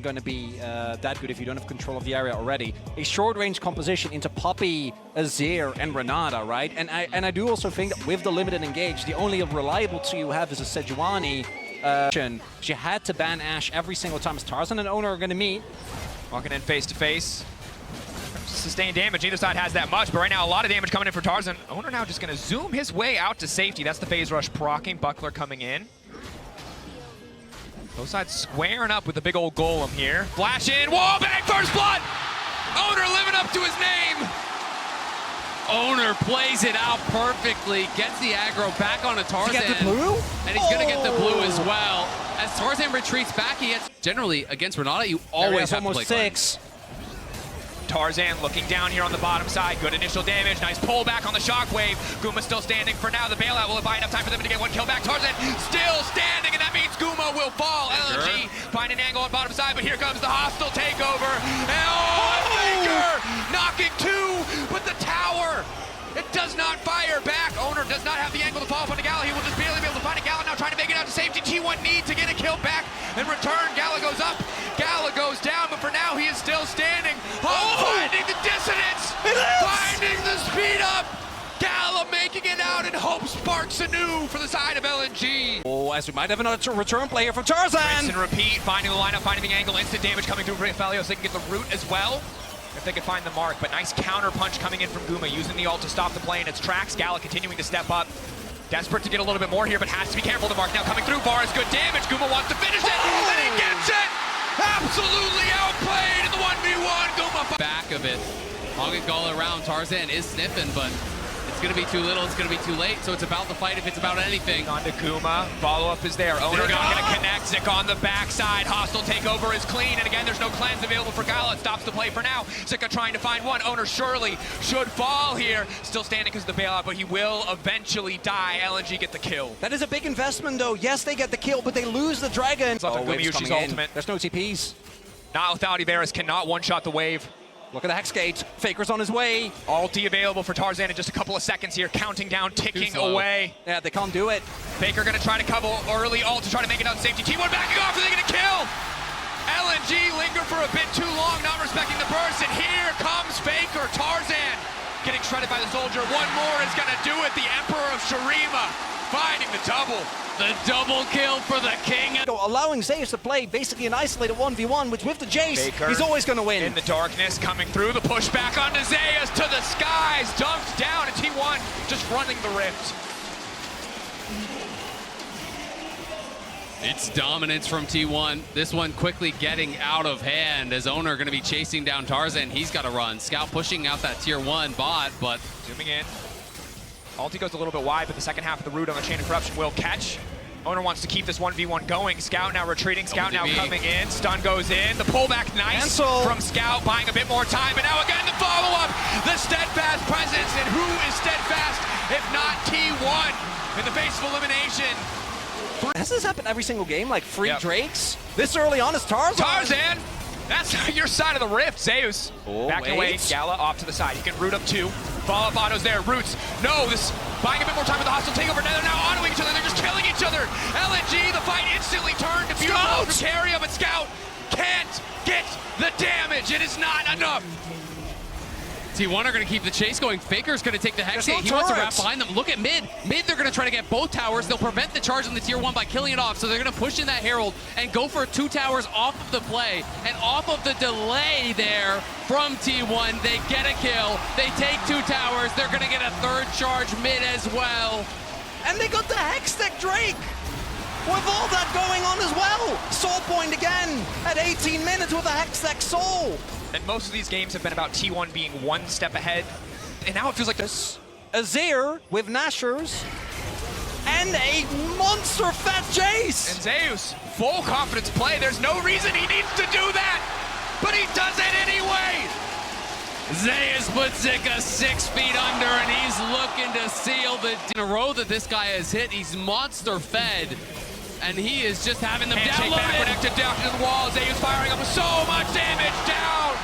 going to be that good if you don't have control of the area already. A short-range composition into Poppy, Azir, and Renata, right? And I do also think that with the limited engage, the only reliable two you have is a Sejuani. She had to ban Ashe every single time as Tarzan and Owner are going to meet. Walking in face to face. Sustained damage, neither side has that much, but right now a lot of damage coming in for Tarzan. Owner now just going to zoom his way out to safety. That's the phase rush proccing. Buckler coming in. Both sides squaring up with the big old golem here. Flash in, wall bang, first blood! Owner living up to his name! Owner plays it out perfectly, gets the aggro back onto Tarzan. Does he get the blue? And he's gonna get the blue as well. As Tarzan retreats back, he gets, generally against Renata, you always have to play six. Tarzan looking down here on the bottom side. Good initial damage. Nice pullback on the shockwave. Guma still standing for now. The bailout will buy enough time for them to get one kill back. Tarzan still standing, and that means Guma will fall. LNG find an angle on bottom side, but here comes the hostile takeover. Faker knocking two, but the tower, it does not fire back. Owner does not have the angle to fall upon the Gala. He will just barely be able to find a Gala now, trying to make it out to safety. T1 need to get a kill back and return. Gala goes up. Gala goes down, but for now he is still standing. Finding the dissonance, finding the speed up. Gala making it out, and hope sparks anew for the side of LNG. Oh, as we might have another return player from Tarzan. Rinse and repeat, finding the lineup, finding the angle, instant damage coming through Felios. They can get the root as well if they can find the mark, but nice counter punch coming in from Guma, using the ult to stop the play in its tracks. Gala continuing to step up. Desperate to get a little bit more here, but has to be careful. The mark now coming through. Bar is good damage. Guma wants to finish it, and he gets it! Absolutely outplayed in the 1v1. Guma back of it. Hog it all around. Tarzan is sniffing, but it's going to be too little. It's going to be too late. So it's about the fight if it's about anything. On to Guma. Follow-up is there. Owner not going to connect. Zik on the backside. Hostile takeover is clean. And again, there's no cleanse available for Gala. It stops the play for now. Zika trying to find one. Owner surely should fall here. Still standing because of the bailout, but he will eventually die. LNG get the kill. That is a big investment, though. Yes, they get the kill, but they lose the dragon. Gumi Yushi's ultimate. There's no TPs. Not without Iveris. Cannot one-shot the wave. Look at the Hex Gate. Faker's on his way. Ulti available for Tarzan in just a couple of seconds here. Counting down, ticking away. Yeah, they can't do it. Faker gonna try to cover early ult to try to make it out safety. T1 backing off, are they gonna kill? LNG linger for a bit too long, not respecting the burst, and here comes Faker. Tarzan getting shredded by the soldier. One more is gonna do it. The Emperor of Shurima finding the double. The double kill for the king. Allowing Zeus to play basically an isolated 1v1, which with the Jace, Faker he's always going to win. In the darkness, coming through, the pushback onto Zeus to the skies, dumped down, and T1 just running the rift. It's dominance from T1. This one quickly getting out of hand as Owner going to be chasing down Tarzan. He's got to run. Scout pushing out that tier 1 bot, but zooming in. Ulti goes a little bit wide, but the second half of the root on the Chain of Corruption will catch. Owner wants to keep this 1v1 going. Scout now retreating. Scout now coming in. Stun goes in. The pullback nice from Scout, buying a bit more time. And now again the follow-up. The steadfast presence. And who is steadfast if not T1 in the face of elimination? Has this happened every single game? Like free Drakes? This early on is Tarzan. Tarzan! That's your side of the rift. Zeus back away. Gala off to the side. He can root up two. Follow-up autos there. Roots. No, this buying a bit more time with the hostile takeover. Now they're autoing each other. They're just killing each other. LNG, the fight instantly turned to beautiful from Carrier, but Scout can't get the damage. It is not enough. T1 are going to keep the chase going. Faker's going to take the Hex Gate. He wants to wrap behind them. Look at mid. Mid, they're going to try to get both towers. They'll prevent the charge on the tier 1 by killing it off. So they're going to push in that Herald and go for 2 towers off of the play. And off of the delay there from T1, they get a kill. They take 2 towers. They're going to get a 3rd charge mid as well. And they got the Hextech Drake with all that going on as well. Soul point again at 18 minutes with a Hextech Soul. And most of these games have been about T1 being one step ahead. And now it feels like this. Azir with Nashers and a monster fat Jace. And Zeus, full confidence play. There's no reason he needs to do that, but he does it anyway. Zeus puts Zika 6 feet under, and he's looking to seal the in a row that this guy has hit. He's monster fed. And he is just having them downloaded. Connected down to the wall. Zeus firing up with so much damage down.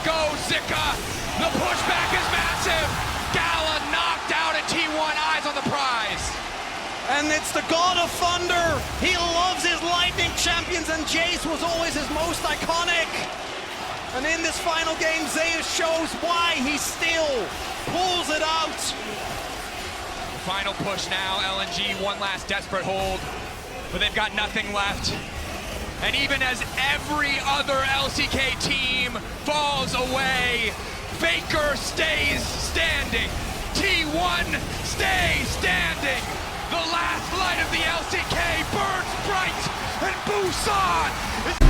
Go Zika. The pushback is massive. Gala knocked out at T1. Eyes on the prize. And it's the God of Thunder. He loves his lightning champions, and Jace was always his most iconic. And in this final game, Zeus shows why he still pulls it out. Final push now, LNG, one last desperate hold, but they've got nothing left. And even as every other LCK team falls away, Faker stays standing. T1 stays standing. The last light of the LCK burns bright, and Busan is